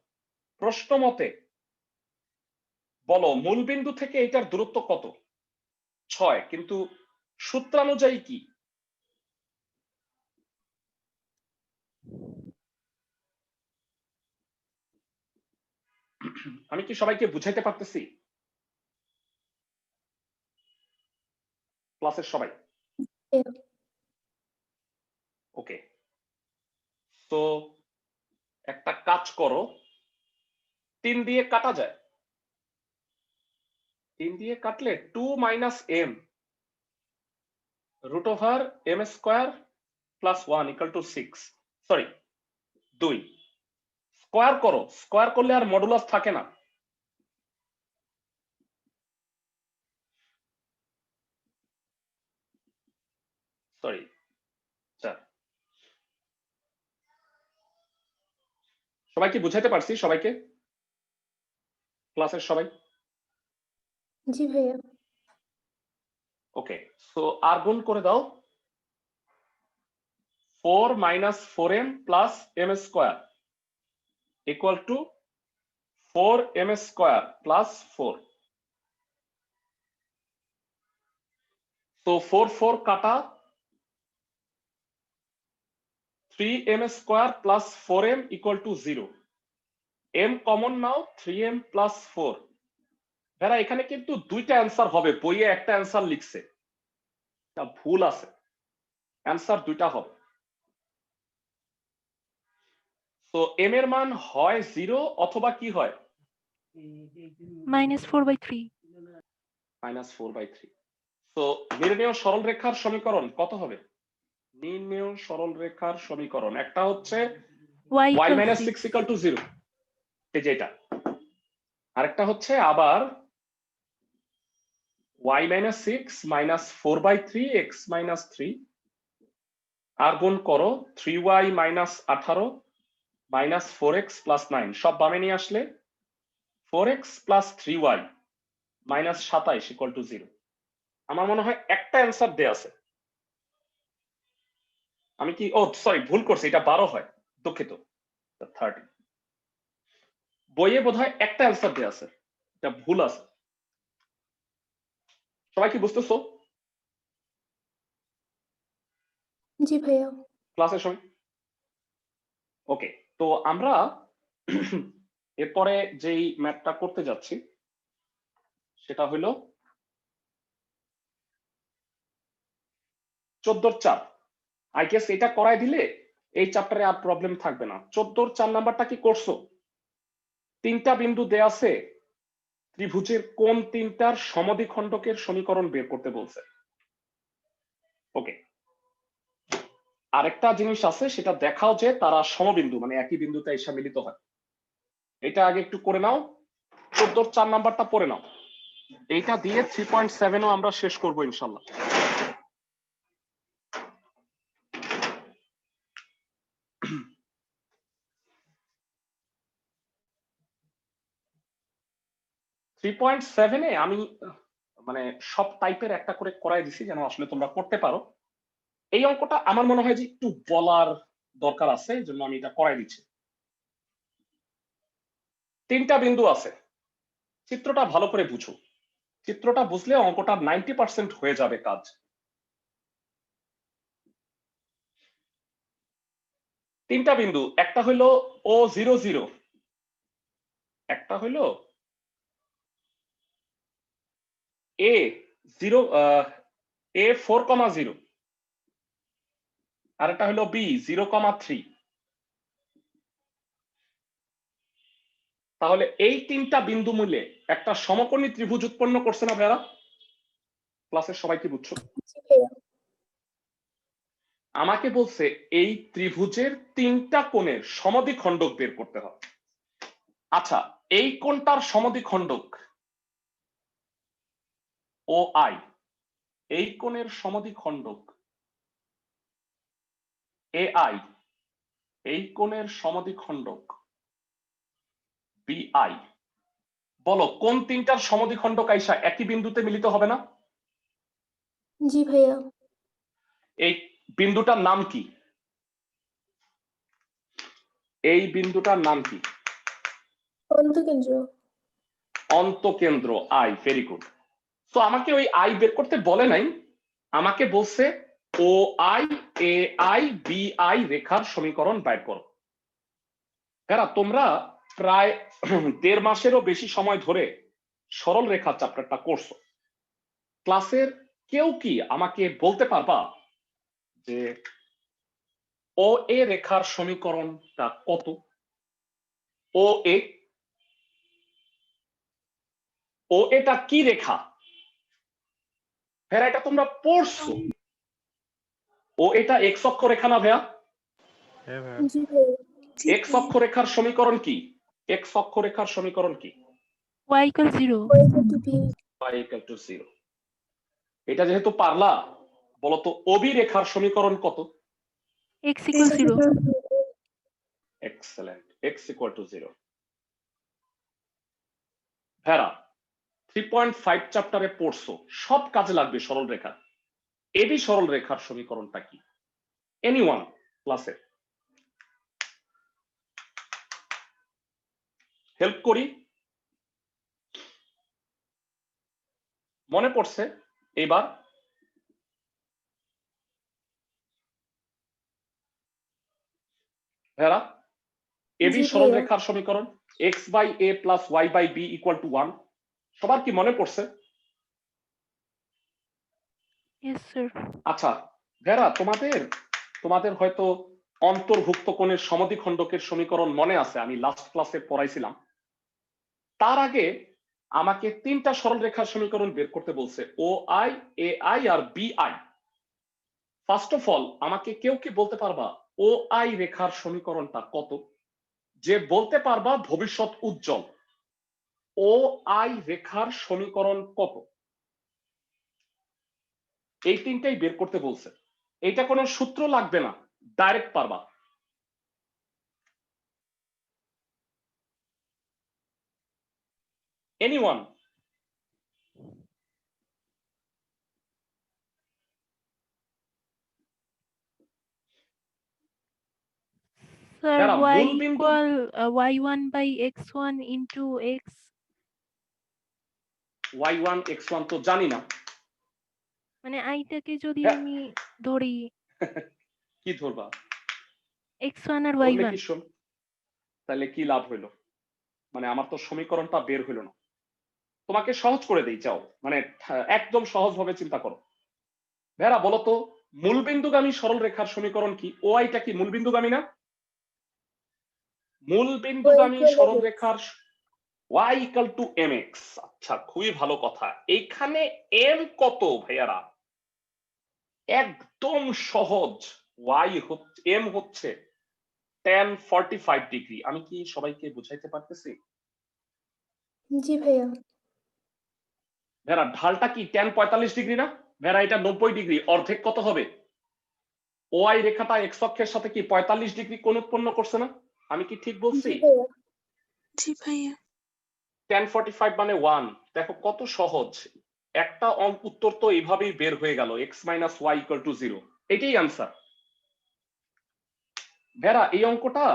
প্রশ্ন মতে বলো মূল বিন্দু থেকে এটার দূরত্ব কত? 6, কিন্তু সূত্রানুযায়ী কি? আমি কি সবাইকে বুঝাইতে পারতেছি? ক্লাসের সবাই? ওকে, তো একটা কাজ করো, 3 দিয়ে কাটা যায়, 3 দিয়ে কাটলে 2 minus M root over M square plus 1 equal to 6, sorry 2। Square করো, স্কোয়ার করলে আর মডুলাস থাকে না। সরি, সবাই কি বুঝাইতে পারছি? সবাইকে, ক্লাসের সবাই? জি ভাইয়া। ওকে, সো আর গুণ করে দাও, 4 minus 4m plus M square equal to 4m square plus 4। তো 4 4 কাটা, 3m square plus 4m equal to 0। m common নাও 3m প্লাস 4। ভাইরা এখানে কিন্তু দুইটা অ্যান্সার হবে, বইয়ে একটা অ্যান্সার লিখছে, তা ভুল আছে, অ্যান্সার দুইটা হবে। তো m এর মান হয় 0 অথবা কি হয় -4/3. -4/3। তো নির্ণেয় সরল রেখার সমীকরণ কত হবে? নির্ণেয় সরল রেখার সমীকরণ একটা হচ্ছে Y y equals - 6 = 0, এই যে এটা। আরেকটা হচ্ছে আবার y - 6 -4/3 x - 3 আর গুণ করো 3y - 18 -4x + 9 সব বামে নিয়ে আসলে 4x + 3y - 27 = 0। আমার মনে হয় একটা অ্যান্সার দেয়া আছে। আমি কি সরি ভুল করছি, এটা 12 হয়, দুঃখিত, 30। বইয়ে বোধহয় একটা অ্যান্সার দেয়া আছে, এটা ভুল আছে। সবাই কি বুঝতেছো জি ভাইয়া। ক্লাসের সময়? ওকে, তো আমরা এরপরে যেই ম্যাথটা করতে যাচ্ছি সেটা হলো 14 চাপ। আই গেস এটা করাই দিলে এই চ্যাপ্টারে আর প্রবলেম থাকবে না। 14 4 নাম্বারটা কি করছো? তিনটা বিন্দু দেয়া আছে, ত্রিভুজের কোন তিনটার সমদ্বিখণ্ডকের সমীকরণ বের করতে বলছে। ওকে, আরেকটা জিনিস আছে, সেটা দেখাও যে তারা সমবিন্দু, মানে একই বিন্দুতে এসে মিলিত হয়। এটা আগে একটু করে নাও, 14 4 নাম্বারটা পড়ে নাও। এইটা দিয়ে 3.7ও আমরা শেষ করব ইনশাল্লাহ। থ্রি পয়েন্ট সেভেনে আমি মানে সব টাইপের একটা করে করাই দিছি যেন আসলে তোমরা করতে পারো। এই অঙ্কটা আমার মনে হয় যে একটু বলার দরকার আছে, এই জন্য আমি এটা করাই দিচ্ছি। তিনটা বিন্দু আছে, চিত্রটা ভালো করে বুঝো। চিত্রটা বুঝলে অঙ্কটা 90% হয়ে যাবে কাজ। তিনটা বিন্দু, একটা হইলো O00, একটা হইলো A4,0, আর একটা হলো B0,3। তাহলে এই তিনটা বিন্দু মিলে একটা সমকোণী ত্রিভুজ উৎপন্ন করছে না ভাইরা? ক্লাসের সবাই কি বুঝছো? জি ভাইয়া। আমাকে বলছে এই ত্রিভুজের তিনটা কোণের সমদ্বিখণ্ডক বের করতে হবে। আচ্ছা, এই কোণটার সমদ্বিখণ্ডক OI, এই কোণের সমদ্বিখণ্ডক AI, এই কোণের সমদ্বিখণ্ডক BI। বলো কোন তিনটার সমদ্বিখণ্ডক আইসা একই বিন্দুতে মিলিত হবে না? জি ভাইয়া। এই বিন্দুটার নাম কি? এই বিন্দুটার নাম কি? অন্তকেন্দ্র। অন্তকেন্দ্র আই, ভেরি গুড। তো আমাকে ওই আই বের করতে বলে নাই, আমাকে বলছে O I A I B I রেখার সমীকরণ বের করো। কারা তোমরা প্রায় 1.5 মাসেরও বেশি সময় ধরে সরল রেখা চ্যাপ্টারটা করছো। ক্লাসের কেউ কি আমাকে বলতে পারবা যে ও এ রেখার সমীকরণটা কত? ও এ, ও এটা কি রেখা? ভাইয়া এটা তোমরা পড়ছো, ও এটা এক্স অক্ষ রেখা না ভাইয়া? জি ভাইয়া। এক্স অক্ষ রেখার সমীকরণ কি? এক্স অক্ষ রেখার সমীকরণ কি? Y equals 0. Y equal to B. y equal to 0। এটা যেহেতু পারলা, বলতো ওবি রেখার সমীকরণ কত? X equals 0. Excellent, x equal to 0। ভেরা 3.5 চ্যাপ্টারে পড়ছো, সব কাজে লাগবে সরল রেখা। এবি সরল রেখার সমীকরণটা কি? এনিওয়ান ক্লাসে হেল্প করি? মনে পড়ছে এবার? ভেরা এবি জি সরল ভাইয়া। রেখার সমীকরণ X by A plus Y by B equal to 1 সবার কি মনে পড়ছে? Yes, sir. আচ্ছা ভেরা তোমাদের হয়তো অন্তর্ভুক্ত কোণের সমদ্বিখণ্ডকের সমীকরণ মনে আছে, আমি লাস্ট ক্লাসে পড়াইছিলাম। তার আগে আমাকে তিনটা সরল রেখার সমীকরণ বের করতে বলছে, ও আই, এ আই আর B I. First of all আমাকে কেউ কি বলতে পারবা ও আই রেখার সমীকরণটা কত? যে বলতে পারবা ভবিষ্যৎ উজ্জ্বল, ও আই রেখার সমীকরণ কত? এই তিনটাই বের করতে বলছে। এইটা কোনো সূত্র লাগবে না, ডাইরেক্ট পারবা। এনিওয়ান? Sir, যারা y মূল বিন্দু equal y1 by x1 into x. y1 x1 তো জানি না, মানে আইটাকে যদি হ্যাঁ। আমি ধরি কি ধরবা? x1 আর ধরলে y1, কি শোন, তাহলে কি লাভ হইলো? মানে আমার তো সমীকরণটা বের হইলো না। তোমাকে সহজ করে দেই, চাও মানে একদম সহজ ভাবে চিন্তা করো। ভেরা বলো তো মূলবিন্দুগামী সরল রেখার সমীকরণ কি? ও আইটা কি মূলবিন্দুগামী না? মূলবিন্দুগামী equal সরল mx। রেখার y ইকুয়াল টু mx। আচ্ছা খুবই ভালো কথা। এইখানে m কত ভাইয়ারা? একদম সহজ, y হচ্ছে m হচ্ছে tan 45 ডিগ্রি। আমি কি সবাইকে বুঝাইতে পারতেছি? জি ভাইয়া। ভেরা ঢালটা কি tan 45 ডিগ্রি না? ভেরা এটা 90 ডিগ্রি, অর্ধেক কত হবে? ওআই রেখাটা এক্স অক্ষের সাথে কি 45 ডিগ্রি কোণ উৎপন্ন করছে না? আমি কি ঠিক বলছি? জি ভাইয়া। জি ভাইয়া। tan 45 মানে 1। দেখো কত সহজ একটা উত্তর তো এইভাবেই বের হয়ে গেল, x minus Y equal to 0। এটাই আনসার। ভেরা এই অঙ্কটা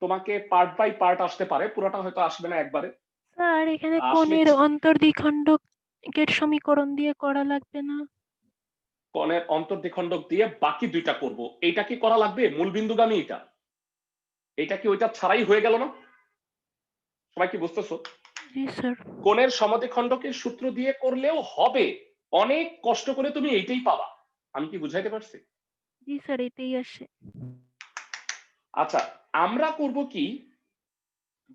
তোমাকে পার্ট বাই পার্ট আসতে পারে, পুরোটা হয়তো আসবে না একবারে। স্যার এখানে আসলে কোণের অন্তর্দ্বিখণ্ডকের সমীকরণ দিয়ে করা লাগবে না? কোণের অন্তর্দ্বিখণ্ডক দিয়ে বাকি দুইটা করব। এইটা কি করা লাগবে? মূলবিন্দুগামী এটা কি ওইটা ছাড়াই হয়ে গেল না? সবাই কি বুঝতেছো? জি স্যার। কোণের সমদ্বিখণ্ডকের সূত্র দিয়ে করলেও হবে, অনেক কষ্ট করে তুমি এইটাই পাবা। আমি কি বুঝাইতে পারছি? জি স্যার, এটাই আসে। আচ্ছা আমরা করব কি,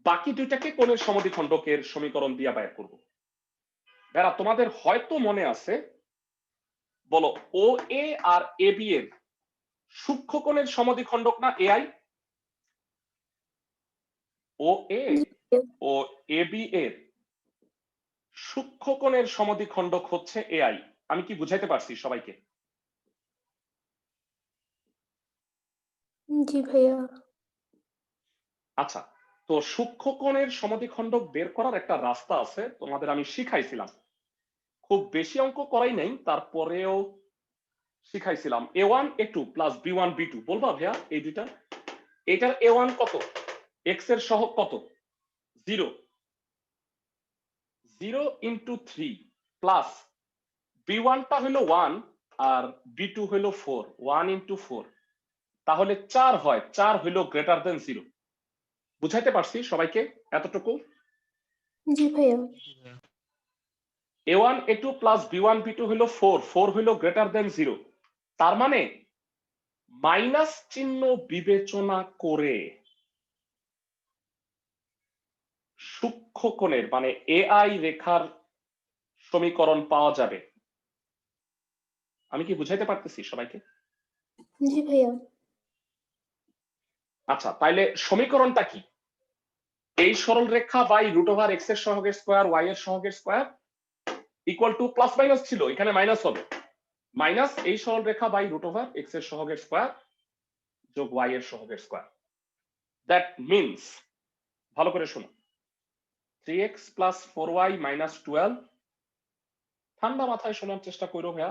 বাকি দুইটাকে কোণের সমদ্বিখণ্ডকের সমীকরণ দিয়ে বের করব। যারা তোমাদের হয়তো মনে আছে, বলো ও এ আর এ বি এর সূক্ষ্ম কোণের সমদ্বিখণ্ডক না AI? O A O A B এর সূক্ষ্ম কোণের সমদ্বিখণ্ডক হচ্ছে এআই। আমি কি বুঝাইতে পারছি সবাইকে? জি ভাইয়া। আচ্ছা তো সূক্ষ্ম কোণের সমদ্বিখণ্ডক বের করার একটা রাস্তা আছে, তোমাদের আমি শিখাইছিলাম। খুব বেশি অঙ্ক করাই নাই, তারপরেও শিখাইছিলাম। a1 a2 plus b1 b2 বলবা ভাইয়া এই দুইটা? এটার a1 কত? x এর সহগ কত? 0। 0 ইন্টু 3 প্লাস b1 টা হলো 1 আর b2 হলো 4, 1 ইন্টু 4 তাহলে 4 হয়, 4 হলো গ্রেটার দেন 0। বুঝাইতে পারছি সবাইকে এতটুকু? জি ভাইয়া। a1 a2 plus b1 b2 হলো 4, 4 হলো গ্রেটার দেন 0। তার মানে মাইনাস চিহ্ন বিবেচনা করে সূক্ষ্ম কোণের মানে এআই রেখার সমীকরণ পাওয়া যাবে। আমি কি বুঝাইতে পারতেছি সবাইকে? জি ভাইয়া। আচ্ছা তাইলে সমীকরণটা কি? এই সরল রেখা বাই রুট ওভার এক্স এর সহগের স্কয়ার ওয়াই এর সহগের square equal to plus minus ছিল, এখানে মাইনাস হবে, মাইনাস এই সরল রেখা বাই রুট ওভার এক্স এর সহগের স্কয়ার যোগ ওয়াই এর সহগের স্কয়ার। দ্যাট মিনস, ভালো করে শোনো, 3x প্লাস 4y মাইনাস 12। ঠান্ডা মাথায় শোনার চেষ্টা করো ভাইয়া,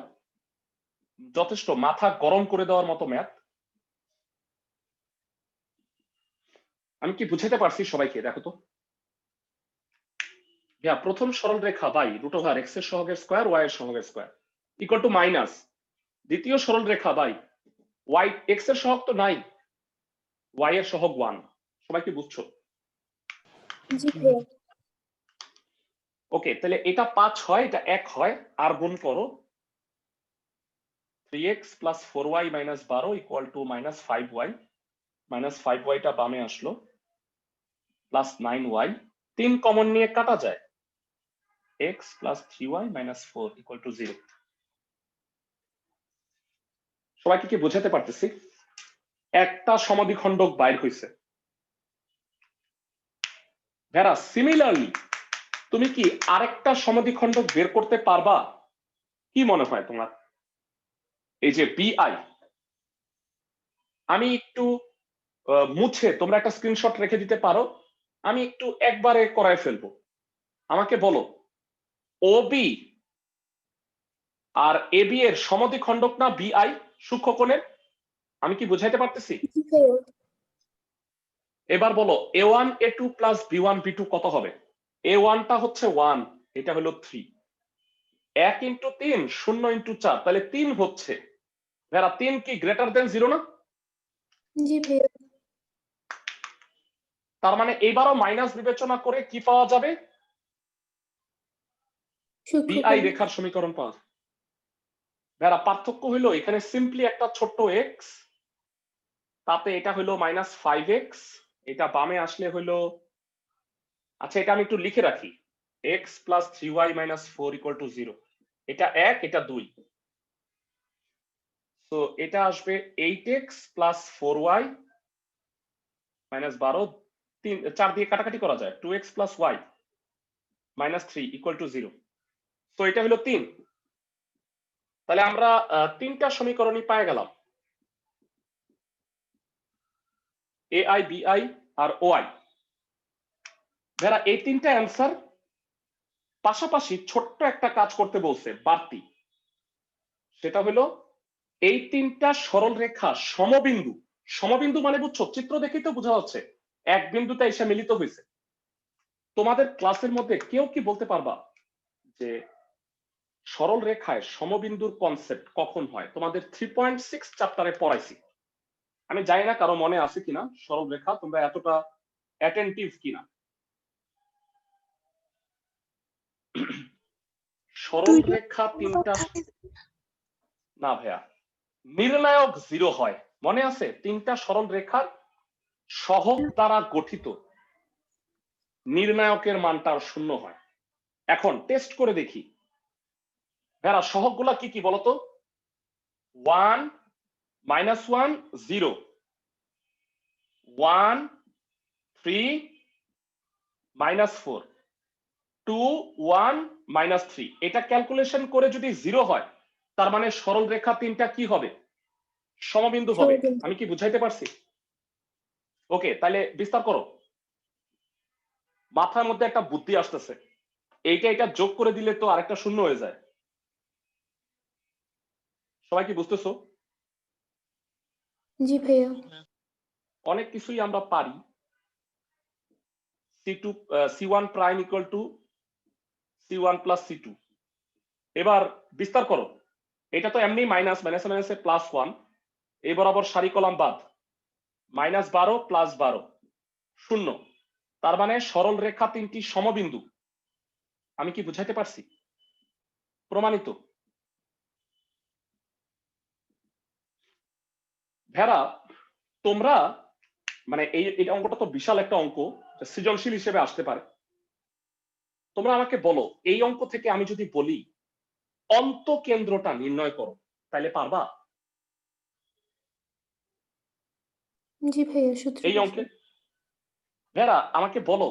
যথেষ্ট মাথা গরম করে দেওয়ার মতো ম্যাথ। আমি কি বুঝাতে পারছি সবাইকে? দেখো তো ভাইয়া, প্রথম সরল রেখা বাই রুট ওভার এক্স এর সহগের স্কয়ার ওয়াই এর সহগের স্কয়ার ইকুয়াল টু মাইনাস দ্বিতীয় সরল রেখা বাই ওয়াই এক্স এর সহগ তো নাই, y এর সহগ 1। সবাই কি বুঝছো? জি ভাইয়া। ওকে, তাহলে এটা 5 হয়, এটা 1 হয়, আর গুণ করো 3x plus 4y minus 12 equal to minus 5y, minus 5y টা বামে আসলো, plus 9y, 3 কমন নিয়ে কাটা যায়, x plus 3y minus 4 equal to 0। সবাইকে কি বোঝাতে পারতেছি? একটা সমদ্বিখণ্ডক বাইর হইছে। ভেরা, সিমিলারলি তুমি কি আরেকটা সমদ্বিখণ্ডক বের করতে পারবা? কি মনে হয় তোমার? এই যে বিআই, আমি একটু মুছে তোমরা একটা স্ক্রিনশট রেখে দিতে পারো, আমি একটু একবারে করায় ফেলবো। আমাকে বলো, ওবি আর এবি এর সমদ্বিখণ্ডক না বিআই সূক্ষ্মকোণের? আমি কি বুঝাইতে পারতেছি? জি ভাইয়া। এবার বলো a1 a2 plus b1 b2 কত হবে? a1 টা হচ্ছে 1, এটা হলো 3, 1 ইন্টু 3 0 ইন্টু 4, তাহলে 3 হচ্ছে। ভেরা, 3 কি গ্রেটার দেন 0 না? জি ভাইয়া। তার মানে এবারও মাইনাস বিবেচনা করে কি পাওয়া যাবে? বিআই সূক্ষ্মকোণ। রেখার সমীকরণ পাওয়া যাবে। ভেরা, পার্থক্য হইলো এখানে সিম্পলি একটা ছোট্ট এক্স, তাতে এটা হইলো মাইনাস 5x, এটা বামে আসলে হইলো, আচ্ছা এটা আমি একটু লিখে রাখি, x plus 3y minus 4 equal to 0। এটা 1, এটা 2, তো এটা আসবে 8x প্লাস 4y মাইনাস 12, 4 দিয়ে কাটাকাটি করা যায়, 2x plus y minus 3 equal to 0। তো এটা হলো 3। তাহলে আমরা তিনটা সমীকরণই পেয়ে গেলাম, ai bi আর oi। যারা এই তিনটা অ্যান্সার, পাশাপাশি ছোট্ট একটা কাজ করতে বলছে বাড়তি, সেটা হলো এই তিনটা সরল রেখা সমবিন্দু। সমবিন্দু মানে বুঝছো, চিত্র দেখেই তো বোঝা যাচ্ছে এক বিন্দুতে এসে মিলিত হয়েছে। তোমাদের ক্লাসের মধ্যে কেউ কি বলতে পারবা যে সরল রেখায় সমবিন্দুর কনসেপ্ট কখন হয়? তোমাদের 3.6 চ্যাপ্টারে পড়াইছি, আমি জানি না কারো মনে আছে কিনা সরল রেখা, তোমরা এতটা অ্যাটেন্টিভ কিনা। সরল রেখা তিনটা, না ভাইয়া, নির্ণায়ক 0 হয়, মনে আছে? তিনটা সরল রেখার সহগ দ্বারা গঠিত, নির্ণায়কের মানটা 0 হয়। এখন টেস্ট করে দেখি, ভাইয়া সহগগুলা কি কি বলতো? 1 -1 0, 1 3 -4, 2 1 -3। এটা ক্যালকুলেশন করে যদি 0 হয়, তার মানে সরল রেখা তিনটা কি হবে? সমবিন্দু হবে। সমবিন্দু। আমি কি বুঝাইতে পারছি? ওকে, তাহলে বিস্তার করো। মাথার মধ্যে একটা বুদ্ধি আসতেছে, এটা যোগ করে দিলে তো আরেকটা শূন্য হয়ে যায়। সবাই কি বুঝতেছো? জি ভাইয়া। অনেক কিছুই আমরা পারি। c1 prime equal to c1 plus c2। এবার বিস্তার করো, এটা তো এমনি মাইনাস, মাইনাসে মাইনাসে প্লাস 1, এই বরাবর সারি কলাম বাদ, -12 প্লাস 12 শূন্য। তার মানে সরল রেখা তিনটি সমবিন্দু। আমি কি বুঝাইতে পারছি? প্রমাণিত। ভেড়া, তোমরা মানে এই অঙ্কটা তো বিশাল একটা অঙ্ক, সৃজনশীল হিসেবে আসতে পারে। তোমরা আমাকে বলো, এই অঙ্ক থেকে আমি যদি বলি অন্তকেন্দ্রটা নির্ণয় করো, তাহলে পারবা? জি ভাইয়া, সূত্র এই অঙ্কে ভেড়া আমাকে বলো,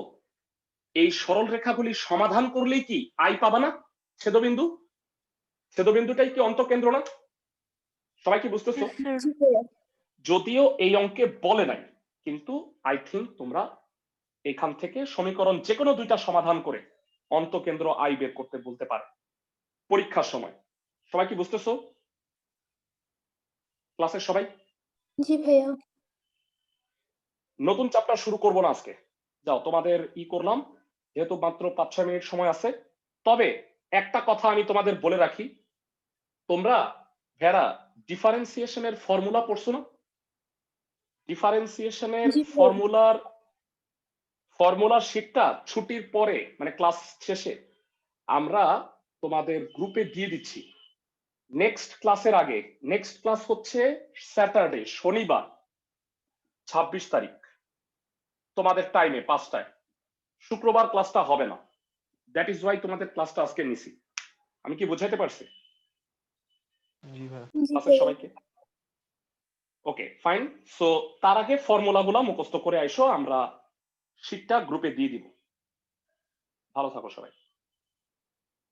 এই সরল রেখাগুলি সমাধান করলেই কি আই পাবা না? ছেদবিন্দু, ছেদবিন্দুটাই কি অন্তকেন্দ্র না? সবাই কি বুঝতেছো? Yes, sir. জি ভাইয়া। যদিও এই অঙ্কে বলে নাই, কিন্তু আই থিঙ্ক তোমরা এখান থেকে সমীকরণ যে কোনো দুইটা সমাধান করে অন্তকেন্দ্র আই বের করতে বলতে পারে পরীক্ষার সময়। সবাই কি বুঝতেছো? ক্লাসের সবাই? জি ভাইয়া। নতুন চ্যাপ্টার শুরু করবো না আজকে, যাও তোমাদের করলাম, যেহেতু মাত্র 5-6 মিনিট সময় আছে। তবে একটা কথা আমি তোমাদের বলে রাখি, তোমরা ভেড়া ডিফারেন্সিয়েশনের ফর্মুলা পড়ছো না? ডিফারেন্সিয়েশনের জি ভাইয়া। ফর্মুলার শীটটা ছুটির পরে মানে ক্লাস শেষে আমরা তোমাদের গ্রুপে দিয়ে দিচ্ছি। নেক্সট ক্লাসের আগে, নেক্সট ক্লাস হচ্ছে স্যাটারডে, শনিবার 26 তারিখ তোমাদের টাইমে 5টায়। শুক্রবার ক্লাসটা হবে না, দ্যাট ইজ ওয়াই তোমাদের ক্লাসটা আজকে নিছি। আমি কি বুঝাইতে পারছি জি ক্লাসের ভাইয়া। সবাইকে? Okay fine. সো তার আগে ফর্মুলাগুলো মুখস্থ করে আইসো, আমরা শীটটা গ্রুপে দিয়ে দিব। ভালো থাকো সবাই।